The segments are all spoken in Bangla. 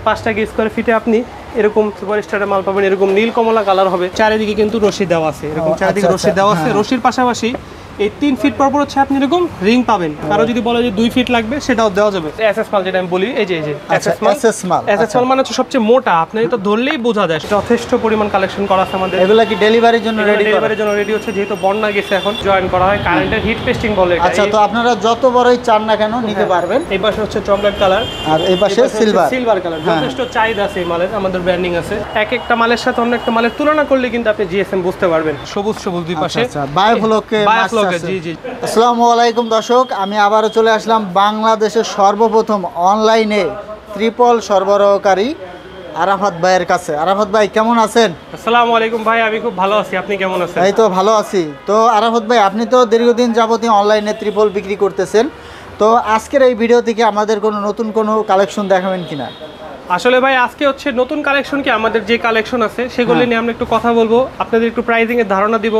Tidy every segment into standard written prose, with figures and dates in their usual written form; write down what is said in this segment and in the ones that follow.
5 টাকা স্কোয়ার ফিটে আপনি এরকম সুপারস্টারের মাল পাবেন। এরকম নীল কমলা কালার হবে, চারিদিকে কিন্তু রশি দেওয়া আছে, এরকম চারিদিকে রশি দেওয়া আছে। রশির পাশাপাশি এই 3 ফিট পর হচ্ছে আপনি এরকম রিং পাবেন। কারো যদি বলে যে 2 ফিট লাগবে সেটাও দেওয়া যাবে। এসএস মাল যেটা আমি বলি, এই যে এসএস মাল মানে হচ্ছে সবচেয়ে মোটা, আপনি এটা ধরলেই বোঝা যায়। যথেষ্ট পরিমাণ কালেকশন করা আছে আমাদের। এগুলা কি ডেলিভারির জন্য রেডি হচ্ছে, যেহেতু বন্যা গেছে এখন জয়েন করা হয় কারেন্টের হিট পেস্টিং বলে। আচ্ছা, তো আপনারা যত বড়ই চান না কেন নিতে পারবেন। এই পাশে হচ্ছে চকলেট কালার আর এই পাশে সিলভার কালার। যথেষ্ট চাহিদা আছে এই মালের, আমাদের ব্র্যান্ডিং আছে। এক একটা মালের সাথে অন্য একটা মালের তুলনা করলে কিন্তু আপনি জিএসএম বুঝতে পারবেন। সবুজ দুই পাশে বায়োফ্লোকে জি। আসসালামু আলাইকুম দর্শক, আমি আবারও চলে আসলাম বাংলাদেশের সর্বপ্রথম অনলাইনে ত্রিপল সরবরাহকারী আরাফাত ভাইয়ের কাছে। আরাফাত ভাই কেমন আছেন? আসসালামু আলাইকুম ভাই, আমি খুব ভালো আছি, আপনি কেমন আছেন? এই তো ভালো আছি। তো আরাফাত ভাই, আপনি তো দীর্ঘদিন যাবতীয় অনলাইনে ত্রিপল বিক্রি করতেছেন, তো আজকের এই ভিডিও থেকে আমাদের নতুন কোনো কালেকশন দেখাবেন কিনা? আসলে ভাই আজকে হচ্ছে নতুন কালেকশন কি, আমাদের যে কালেকশন আছে সেগুলো নিয়ে আমরা একটু কথা বলবো, আপনাদের একটু প্রাইসিং এর ধারণা দিব,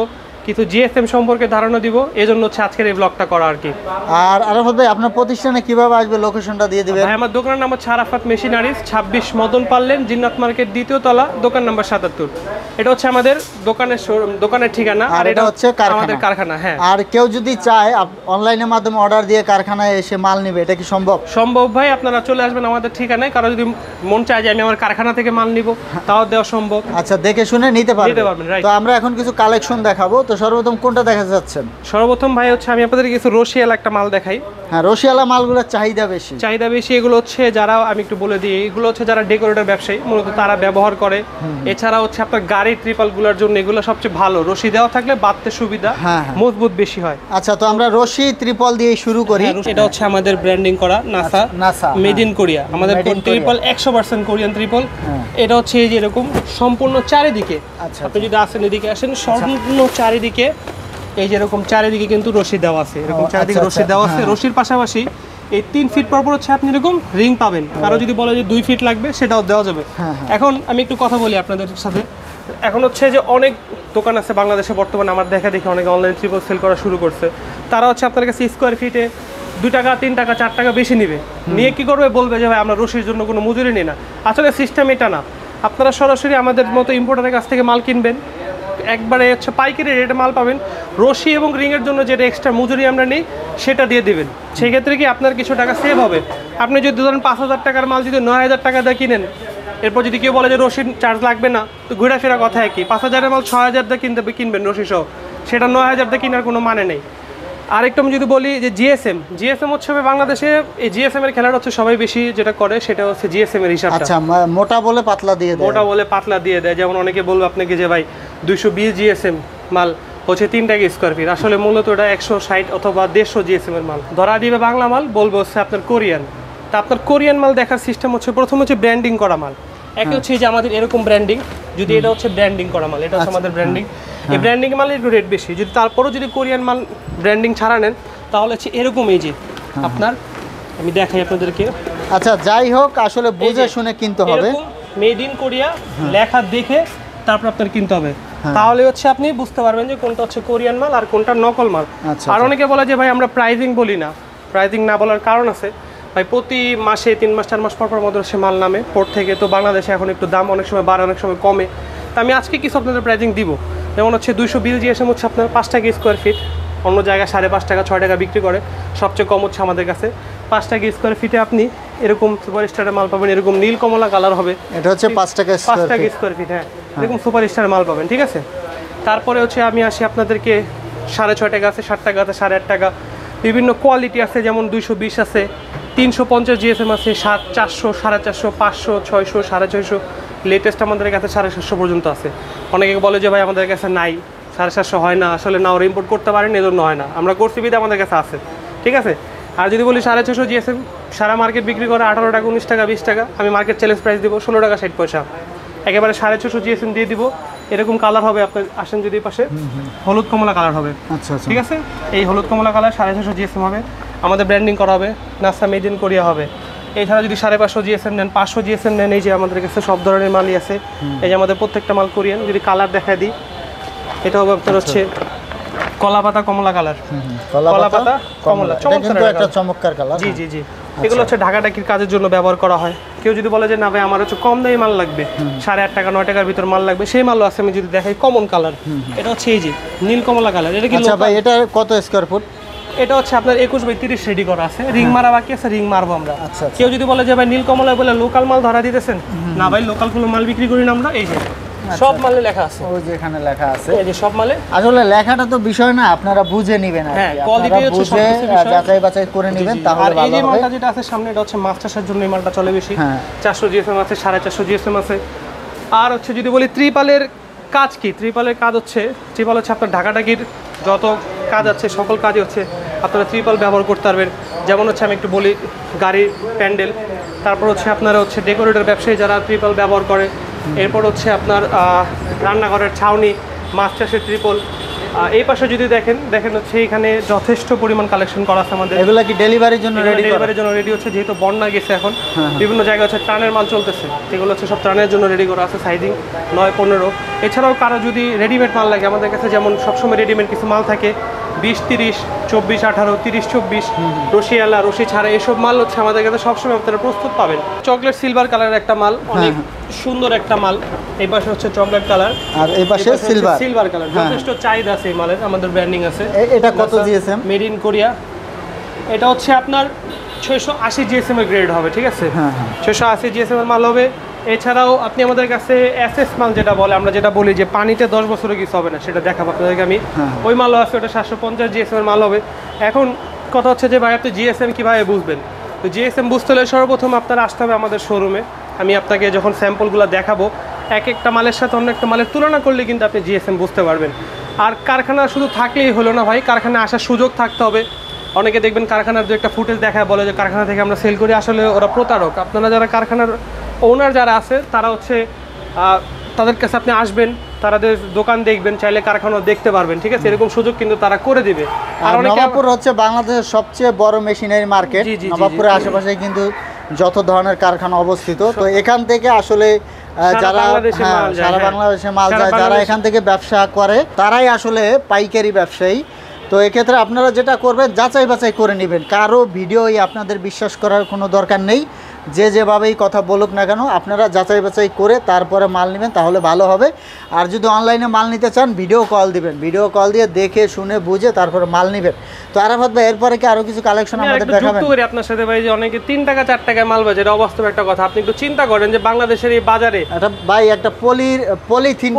কিছু জিএসএম সম্পর্কে ধারণা দিব, এজন্য হচ্ছে আজকের এই ব্লগটা করা আর কি। আর আরাফাত ভাই, আপনার প্রতিষ্ঠানে কিভাবে আসবে লোকেশনটা দিয়ে দিবেন? ভাই আমার দোকানের নাম হচ্ছে আরাফাত মেশিনারিজ, 26 মদন পাল্লেন, জিন্নাত মার্কেট 2য় তলা, দোকান নাম্বার 77। এটা হচ্ছে আমাদের দোকানের ঠিকানা, আর এটা হচ্ছে আমাদের কারখানা। হ্যাঁ, আর কেউ যদি চায় অনলাইনের মাধ্যমে অর্ডার দিয়ে কারখানায় এসে মাল নেবে, এটা কি সম্ভব? সম্ভব ভাই, আপনারা চলে আসবেন আমাদের ঠিকানায়। কারো যদি মন চায় যে আমি আমার কারখানা থেকে মাল নিব, তাও দেওয়া সম্ভব। আচ্ছা, দেখে শুনে নিতে পারবেন। তো আমরা এখন কিছু কালেকশন দেখাবো। তো সর্বপ্রথম কোনটা দেখা যাচ্ছেন? সর্বপ্রথম ভাই হচ্ছে আমি আপনাদের কিছু রশিয়ালা একটা মাল দেখাই। হ্যাঁ, রশিয়ালা মালগুলোর চাহিদা বেশি। এগুলো হচ্ছে যারা, আমি একটু বলে দিই, এগুলো হচ্ছে যারা ডেকোরেটর ব্যবসায়ী মূলত তারা ব্যবহার করে। এছাড়া হচ্ছে আপনার গাড়ির ট্রিপল গুলোর জন্য এগুলো সবচেয়ে ভালো, রশি দেওয়া থাকলে বাঁধতে সুবিধা, মজবুত বেশি হয়। আচ্ছা, তো আমরা রশি ত্রিপল দিয়ে শুরু করি। এটা হচ্ছে আমাদের ব্র্যান্ডিং করা নাসা মেড ইন কোরিয়া, আমাদের ট্রিপল 100% কোরিয়ান ট্রিপল। এটা হচ্ছে এই যে এরকম সম্পূর্ণ চারিদিকে, আপনি যদি আসেন এদিকে আসেন, সম্পূর্ণ চারিদিকে এই যে এরকম চারিদিকে কিন্তু রশি দেওয়া আছে, এরকম চারিদিকে রশি দেওয়া আছে। রশির পাশাপাশি এই 3 ফিট পর হচ্ছে আপনি এরকম রিং পাবেন। কারো যদি বলে যে 2 ফিট লাগবে সেটাও দেওয়া যাবে। এখন আমি একটু কথা বলি আপনাদের সাথে। এখন হচ্ছে যে অনেক দোকান আছে বাংলাদেশে বর্তমানে, আমার দেখে অনেকে অনলাইন ট্রিপল সেল করা শুরু করছে। তারা হচ্ছে আপনার কাছে স্কোয়ার ফিটে 2 টাকা 3 টাকা 4 টাকা বেশি নিবে, নিয়ে কি করবে, বলবে যে ভাই আমরা রশির জন্য কোনো মজুরি নিই না। আসলে সিস্টেম এটা না, আপনারা সরাসরি আমাদের মতো ইম্পোর্টারের কাছ থেকে মাল কিনবেন, একবারে হচ্ছে পাইকারি রেটে মাল পাবেন। রশি এবং রিংয়ের জন্য যেটা এক্সট্রা মজুরি আমরা নিই সেটা দিয়ে দেবেন। সেক্ষেত্রে কি আপনার কিছু টাকা সেভ হবে। আপনি যদি ধরেন 5000 টাকার মাল যদি 9000 টাকা দিয়ে কিনেন, এরপর যদি কেউ বলে যে রশির চার্জ লাগবে না, তো ঘোরাফেরা কথা একই। 5000-এর মাল 6000 দিয়ে কিনবেন রশি সহ, সেটা 9000 দিয়ে কেনার কোনো মানে নেই। আরেকটু আমি যদি বলি যে জিএসএম হচ্ছে বাংলাদেশে এই জিএসএম এর খেলাটা হচ্ছে সবাই বেশি যেটা করে সেটা হচ্ছে জিএসএম এর হিসাবটা। আচ্ছা, মোটা বলে পাতলা দিয়ে দেয়। যেমন অনেকে বলবে আপনাকে যে ভাই 220 জিএসএম মাল হচ্ছে 3 টাকা স্কোয়ার ফিট, আসলে মূলত ওটা 160 অথবা 150 জিএসএম এর মাল ধরা দিবে বাংলা মাল, বলবো হচ্ছে আপনার কোরিয়ান। তা আপনার কোরিয়ান মাল দেখার সিস্টেম হচ্ছে প্রথম হচ্ছে ব্র্যান্ডিং করা মাল। একে হচ্ছে যে আমাদের এরকম ব্র্যান্ডিং, যদি এটা হচ্ছে ব্র্যান্ডিং করা মাল, এটা হচ্ছে আমাদের ব্র্যান্ডিং। এই ব্র্যান্ডিং মালের একটু রেট বেশি। যদি তারপরও যদি কোরিয়ান মাল ব্র্যান্ডিং ছাড়া নেন, তাহলে হচ্ছে এরকম এই যে আপনার, আমি দেখাই আপনাদেরকে। আচ্ছা, যাই হোক, আসলে বুঝে শুনে কিনতে হবে, মেড ইন কোরিয়া লেখা দেখে তারপর আপনার কিনতে হবে। তাহলে হচ্ছে আপনি বুঝতে পারবেন যে কোনটা হচ্ছে কোরিয়ান মাল আর কোনটা নকল মাল। আর অনেকে বলে যে ভাই আমরা প্রাইজিং বলি না, প্রাইজিং না বলার কারণ আছে ভাই, প্রতি মাসে 3 মাস 4 মাস পর আমাদের সে মাল নামে পোর্ট থেকে। তো বাংলাদেশে এখন একটু দাম অনেক সময় বাড়ে, অনেক সময় কমে। তো আমি আজকে কিছু আপনাদের প্রাইজিং দিব। যেমন হচ্ছে 220 জিএসএম হচ্ছে আপনার 5 টাকা স্কোয়ার ফিট, অন্য জায়গায় 5.5 টাকা 6 টাকা বিক্রি করে, সবচেয়ে কম হচ্ছে আমাদের কাছে 5 টাকা স্কোয়ার ফিটে আপনি এরকম সুপারস্টারের মাল পাবেন। এরকম নীল কমলা কালার হবে, এটা হচ্ছে 5 টাকা স্কোয়ার ফিট। হ্যাঁ, এরকম সুপারস্টারের মাল পাবেন, ঠিক আছে। তারপরে হচ্ছে আমি আসি আপনাদেরকে 6.5 টাকা আছে, 7 টাকা আছে, 8.5 টাকা, বিভিন্ন কোয়ালিটি আছে। যেমন 220 আছে, 350 জিএসএম আছে, 400, 450, 500, 600, 650, লেটেস্ট আমাদের কাছে 750 পর্যন্ত আছে। অনেকে বলে যে ভাই আমাদের কাছে নাই, 750 হয় না। আসলে না, ওরা ইম্পোর্ট করতে পারেন, এজন্য হয় না। আমরা করছি বিধে আমাদের কাছে আছে, ঠিক আছে। আর যদি বলি 650 জিএসএম, সারা মার্কেট বিক্রি করে 18 টাকা, 19 টাকা, 20 টাকা, আমি মার্কেট চ্যালেঞ্জ প্রাইস দিব 16 টাকা 60 পয়সা। একেবারে 650 জিএসএম দিয়ে দিব। এরকম কালার হবে, আপনার আসেন যদি পাশে, হলুদ কমলা কালার হবে। আচ্ছা, ঠিক আছে, এই হলুদ কমলা কালার 650 জিএসএম হবে, আমাদের ব্র্যান্ডিং করা হবে, নাসা মেড ইন কোরিয়া হবে। এছাড়া যদি 550 জিএসএম নেন, 500 জিএসএম নেন, এই যে আমাদের কাছে সব ধরনের মালই আছে। এই যে আমাদের প্রত্যেকটা মাল কোরিয়ান। যদি কালার দেখায় দিই, এটা হবে আপনার হচ্ছে কলা পাতা কমলা কালার, কলা পাতা কমলা, চমৎকার কালার। জি। এগুলো হচ্ছে ঢাকাঢাকির কাজের জন্য ব্যবহার করা হয়। কেউ যদি বলে যে না ভাই আমার হচ্ছে কম দামি মাল লাগবে, 8.5 টাকা 9 টাকার ভিতর মাল লাগবে, সেই মালও আছে। আমি যদি দেখাই কমন কালার, এটা হচ্ছে এই যে নীল কমলা কালার। এটা কি ভাই এটা কত স্কয়ার ফুট? এটা হচ্ছে আপনার 21/30 রেডি করা আছে, রিং মারা বাকি আছে, রিং মারবো আমরা। আচ্ছা। কেউ যদি বলে যে ভাই নীল কমলা বলে লোকাল মাল ধরা দিতেছেন, না ভাই লোকাল কোনো মাল বিক্রি করি না আমরা। এই যে সব মালে লেখা আছে, ওই যে এখানে লেখা আছে, এই যে সব মালে। আসলে লেখাটা তো বিষয় না, আপনারা বুঝে নেবেন, হ্যাঁ কোয়ালিটি হচ্ছে বুঝে যাচাই বাছাই করে নেবেন, তাহলে ভালো হবে। আর এই যে মালটা যেটা আছে সামনে, এটা হচ্ছে মাস্টার্সের জন্য এই মালটা চলে বেশি। 400 জিএসএম আছে, 450 জিএসএম আছে। আর হচ্ছে যদি বলি ত্রিপালের কাজ কি, ত্রিপালের কাজ হচ্ছে, ত্রিপাল হচ্ছে আপনার ঢাকাঢাকির যত কাজ আছে সকল কাজই হচ্ছে আপনারা ত্রিপাল ব্যবহার করতে পারবেন। যেমন হচ্ছে আমি একটু বলি, গাড়ির প্যান্ডেল, তারপর হচ্ছে আপনারা হচ্ছে ডেকোরেটর ব্যবসায়ী যারা ত্রিপাল ব্যবহার করে, এরপর হচ্ছে আপনার রান্নাঘরের ছাউনি, মাছ চাষের ত্রিপল। এই পাশে যদি দেখেন হচ্ছে এখানে যথেষ্ট পরিমাণ কালেকশন করা আছে আমাদের। এগুলো কি ডেলিভারির জন্য রেডি? ডেলিভারির জন্য রেডি হচ্ছে, যেহেতু বন্যা গেছে এখন বিভিন্ন জায়গায় হচ্ছে ত্রাণের মাল চলতেছে, এগুলো হচ্ছে সব ত্রাণের জন্য রেডি করা আছে, সাইজিং 9-15। এছাড়াও কারো যদি রেডিমেড মাল লাগে আমাদের কাছে, যেমন সবসময় রেডিমেড কিছু মাল থাকে 20-30, 24-18, 30-24, রশিয়ালা, রশি ছাড়া এসব মাল হচ্ছে আমাদের কাছে সবসময় আপনারা প্রস্তুত পাবেন। চকলেট সিলভার কালারের একটা মাল, অনেক সুন্দর একটা মাল। এই পাশে হচ্ছে চকলেট কালার, আর এই পাশে সিলভার কালার। যথেষ্ট চাহিদা আছে এই মালের, আমাদের ব্র্যান্ডিং আছে। এটা কত জিএসএম? Made in Korea. এটা হচ্ছে আপনার 680 জিএসএম এর গ্রেড হবে, ঠিক আছে? 680 জিএসএম এর মাল হবে। এছাড়াও আপনি আমাদের কাছে এসএস মাল যেটা বলে, আমরা যেটা বলি যে পানিতে 10 বছরে কিছু হবে না, সেটা দেখাবো আপনাদেরকে আমি। ওই মালও আছে, ওটা 750 জিএসএম এর মাল হবে। এখন কথা হচ্ছে যে ভাই আপনি জিএসএম কীভাবে বুঝবেন? তো জিএসএম বুঝতে হলে সর্বপ্রথম আপনার আসতে হবে আমাদের শোরুমে। আমি আপনাকে যখন স্যাম্পলগুলো দেখাবো, এক একটা মালের সাথে অন্য একটা মালের তুলনা করলে কিন্তু আপনি জিএসএম বুঝতে পারবেন। আর কারখানা শুধু থাকলেই হলো না ভাই, কারখানায় আসার সুযোগ থাকতে হবে। অনেকে দেখবেন কারখানার যে একটা ফুটেজ দেখায়, বলে যে কারখানা থেকে আমরা সেল করি, আসলে ওরা প্রতারক। আপনারা যারা কারখানার ওনার যারা আছে তারা হচ্ছে তাদের কাছে আপনি আসবেন, তাদের দোকান দেখবেন, চাইলে কারখানা দেখতে পারবেন, ঠিক আছে? এরকম সুযোগ কিন্তু তারা করে দিবে। আর নবাবপুর হচ্ছে বাংলাদেশের সবচেয়ে বড় মেশিনারি মার্কেট। নবাবপুরের আশেপাশে কিন্তু যত ধরনের কারখানা অবস্থিত, তো এখান থেকে আসলে যারা সারা বাংলাদেশে মাল যায়, যারা এখান থেকে ব্যবসা করে তারাই আসলে পাইকারি ব্যবসায়ী। তো এক্ষেত্রে আপনারা যেটা করবেন, যাচাই বাছাই করে নেবেন। কারো ভিডিওই আপনাদের বিশ্বাস করার কোনো দরকার নেই, যে যেভাবেই কথা বলুক না কেন, আপনারা যাচাই বাছাই করে তারপরে মাল নেবেন, তাহলে ভালো হবে। আর যদি অনলাইনে মাল নিতে চান, ভিডিও কল দিবেন, ভিডিও কল দিয়ে দেখে শুনে বুঝে তারপরে মাল নেবেন। তো আরাফাত ভাই, এরপরে কি আরো কিছু কালেকশন আমাদের দেখাবেন? যুক্ত করি আপনার সাথে ভাই, যে অনেকে 3 টাকা 4 টাকায় মাল বাজে, এটা অবাস্তব একটা কথা। আপনি একটু চিন্তা করেন যে বাংলাদেশের এই বাজারে এটা ভাই একটা পলিথিন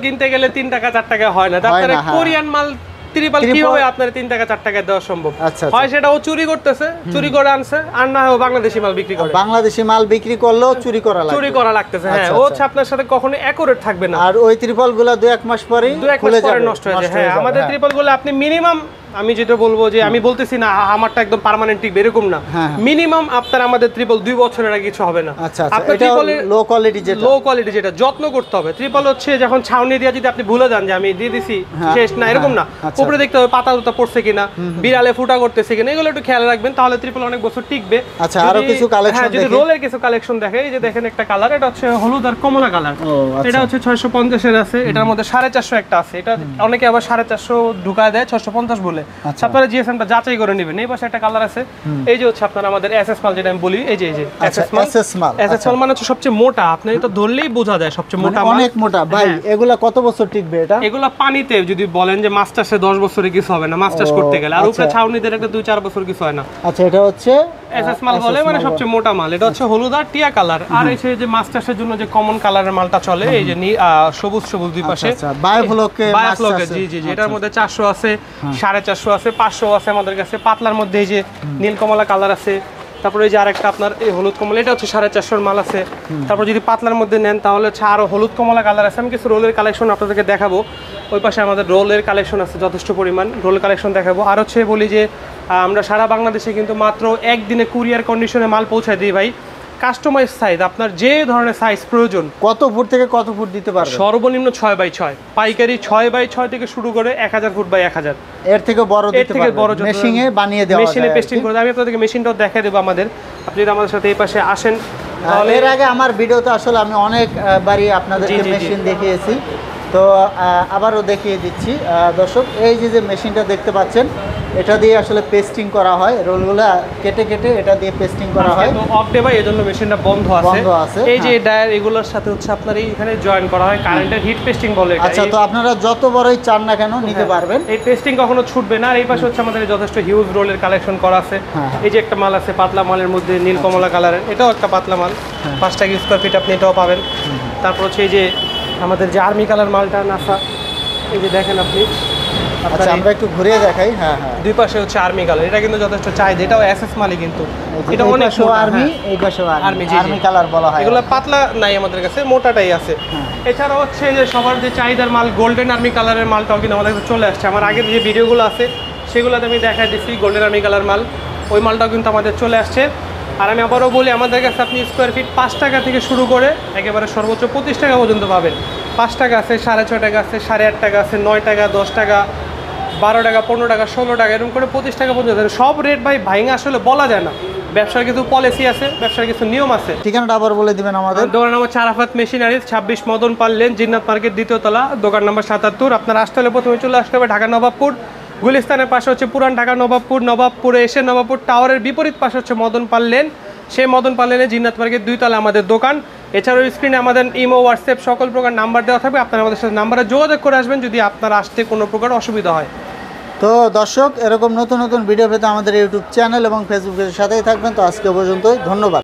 কিনতে গেলে 3 টাকা 4 টাকা হয় না। তারপরে কোরিয়ান মাল ত্রিপাল কিভাবে আপনার 3 টাকা 4 টাকায় দেওয়া সম্ভব? হয় সেটা ও চুরি করতেছে, চুরি করে আনছে, আর না হয় বাংলাদেশি মাল বিক্রি করে। বাংলাদেশি মাল বিক্রি করলেও চুরি করা লাগতেছে। হ্যাঁ, ও হচ্ছে আপনার সাথে কখনো অ্যাকুরেট থাকবে না। আর ওই ত্রিপলগুলো 2-1 মাস পরে নষ্ট হয়ে যায়। হ্যাঁ, আমাদের ত্রিপলগুলো আপনি মিনিমাম, আমি যেটা বলবো যে আমি বলতেছি না আমারটা একদম পার্মানেন্ট টিকবে এরকম না, মিনিমাম আপনার আমাদের ত্রিপল 2 বছরের আগে কিছু হবে না। আপনার ত্রিপলের লো কোয়ালিটি যেটা যত্ন করতে হবে। ত্রিপল হচ্ছে যখন ছাউনি দিয়ে যদি আপনি ভুলে যান যে আমি দিয়ে দিছি শেষ না, এরকম না। উপরে দেখতে হবে পাতা দুটা পড়ছে কিনা, বিড়ালে ফুটা করতেছে কিনা, এগুলো একটু খেয়াল রাখবেন, তাহলে ত্রিপল অনেক বছর টিকবে। আচ্ছা, আরো কিছু কালেকশন যদি রোলের কিছু কালেকশন দেখে, এই যে দেখেন একটা কালার, এটা হচ্ছে হলুদ আর কমলা কালার। এটা হচ্ছে 650 এর আছে, এটার মধ্যে 450 একটা আছে। এটা অনেকে আবার 450 ঢুকায় দেয় 650 বলে। আপনারা জিএসএমটা যাচাই করে নেবেন। এই পাশে একটা কালার আছে, এই যে হচ্ছে আপনার আমাদের এসএস মাল, যেটা আমি বলি, এই যে এসএস মাল। এসএস মাল মানে হচ্ছে সবচেয়ে মোটা, আপনি এটা ধরলেই বোঝা যায় সবচেয়ে মোটা মাল, অনেক মোটা। ভাই এগুলা কত বছর টিকবে? এগুলা পানিতে যদি বলেন যে মাছ চাষে 10 বছরে কিছু হবে না, মাছ চাষ করতে গেলে। আর উপরে ছাউনিতে একটা 2-4 বছর কিছু হয় না। আচ্ছা, এটা হচ্ছে এসএস মাল বলে, মানে সবচেয়ে মোটা মাল। এটা হচ্ছে হলুদ আর টিয়া কালার। আর এই যে মাছ চাষের জন্য যে কমন কালারের মালটা চলে, এই যে সবুজ দুই পাশে বায়োফ্লোকে, জি, এটার মধ্যে 400 আছে, 450 আছে, 500 আছে আমাদের কাছে। পাতলার মধ্যে এই যে নীল কমলা কালার আছে, তারপরে এই যে আরেকটা আপনার এই হলুদ কমলা, এটা হচ্ছে 450 মাল আছে। তারপর যদি পাতলার মধ্যে নেন তাহলে হচ্ছে আরো হলুদ কমলা কালার আছে। আমি কিছু রোলের কালেকশন আপনাদেরকে দেখাবো। ওই পাশে আমাদের রোলের কালেকশন আছে, যথেষ্ট পরিমাণ রোলের কালেকশন দেখাবো। আর হচ্ছে বলি যে আমরা সারা বাংলাদেশে কিন্তু মাত্র একদিনে কুরিয়ার কন্ডিশনে মাল পৌঁছায় দিই ভাই। কাস্টমাইজ সাইজ, আপনার যে ধরনের সাইজ প্রয়োজন, কত ফুট থেকে কত ফুট দিতে পারবেন? সর্বনিম্ন 6x6, পাইকারি 6x6 থেকে শুরু করে 1000 ফুট বাই 1000। এর থেকে বড় দিতে পারবেন, মেশিনে বানিয়ে দেওয়া যায়, মেশিনে পেস্টিং করে। আমি আপনাদেরকে মেশিনটাও দেখাই দেব আমাদের, আপনি যদি আমাদের সাথে এই পাশে আসেন। এর আগে আমার ভিডিওতে আসলে আমি অনেকবারই আপনাদেরকে মেশিন দেখিয়েছি, তো আবারও দেখিয়ে দিচ্ছি দর্শক। এই যে মেশিনটা দেখতে পাচ্ছেন, এটা দিয়ে আসলে পেস্টিং করা হয়, রোলগুলো কেটে কেটে এটা দিয়ে পেস্টিং করা হয়। তো অফ ডে ভাই এজন্য মেশিনটা বন্ধ আছে। এই যে ডায়ার এগুলোর সাথে হচ্ছে আপনার এখানে জয়েন করা হয়, কারেন্টের হিট পেস্টিং বলে এটা। আচ্ছা, তো আপনারা যত বড়ই চান না কেন নিতে পারবেন, এই পেস্টিং কখনো ছুটবে না। আর এই পাশে হচ্ছে আমাদের যথেষ্ট হিউজ রোলের কালেকশন করা আছে। এই যে একটা মাল আছে পাতলা মালের মধ্যে নীল কমলা কালারের, এটাও একটা পাতলা মাল, 5 টাকা স্কয়ার ফিট আপনি এটাও পাবেন। তারপর হচ্ছে এই যে আমাদের যে আর্মি কালার মালটা নাসা, এই যে দেখেন আপনি। আচ্ছা, আমরা একটু ঘুরিয়ে দেখাই। হ্যাঁ, দুই পাশে হচ্ছে আর্মি কালার, এটা কিন্তু যথেষ্ট চাহিদা, এটাও এসএস মালই কিন্তু। এটা অনেক আর্মি, এই পাশে আর্মি কালার বলা হয়। এগুলো পাতলা নাই আমাদের কাছে, মোটাটাই আছে। এছাড়া হচ্ছে যে সবার যে চাহিদার মাল গোল্ডেন আর্মি কালারের মালটাও কিন্তু আমাদের কাছে চলে আসছে। আমার আগের যে ভিডিওগুলো আছে সেগুলোতে আমি দেখাই দিচ্ছি গোল্ডেন আর্মি কালার মাল, ওই মালটাও কিন্তু আমাদের চলে আসছে। আর আমি আবারও বলি, আমাদের কাছে আপনি স্কোয়ার ফিট 5 টাকা থেকে শুরু করে একেবারে সর্বোচ্চ 25 টাকা পর্যন্ত পাবেন। 5 টাকা আছে, 6.5 টাকা আছে, 8.5 টাকা আছে, 9 টাকা, 10 টাকা, 12 টাকা, 15 টাকা, 16 টাকা, এরকম করে 25 টাকা পর্যন্ত। সব রেট ভাই ভাইঙা আসলে বলা যায় না, ব্যবসার কিছু পলিসি আছে, ব্যবসার কিছু নিয়ম আছে। ঠিকানাটা আবার বলে দিবেন আমাদের। দোকান নাম্বার আরাফাত মেশিনারিজ, 26 মদন পাল লেন, জিন্নাত মার্কেট, 2য় তলা, দোকান নাম্বার 77। আপনার আসতে হলে প্রথমে চলে আসতে হবে ঢাকা নবাবপুর, গুলিস্তানের পাশে হচ্ছে পুরান ঢাকা নবাবপুর, নবাবপুরে এসে নবাবপুর টাওয়ারের বিপরীত পাশে হচ্ছে মদন পাল লেন, সেই মদন পাল লেনে জিন্নাত মার্কেট 2 তলা আমাদের দোকান। এছাড়াও স্ক্রিনে আমাদের ইমো, হোয়াটসঅ্যাপ সকল প্রকার নাম্বার দেওয়া থাকবে, আপনারা আমাদের সাথে নাম্বারে যোগাযোগ করে আসবেন যদি আপনার আসতে কোনো প্রকার অসুবিধা হয়। তো দর্শক, এরকম নতুন নতুন ভিডিও পেতে আমাদের ইউটিউব চ্যানেল এবং ফেসবুকের সাথেই থাকবেন। তো আজকে পর্যন্তই, ধন্যবাদ।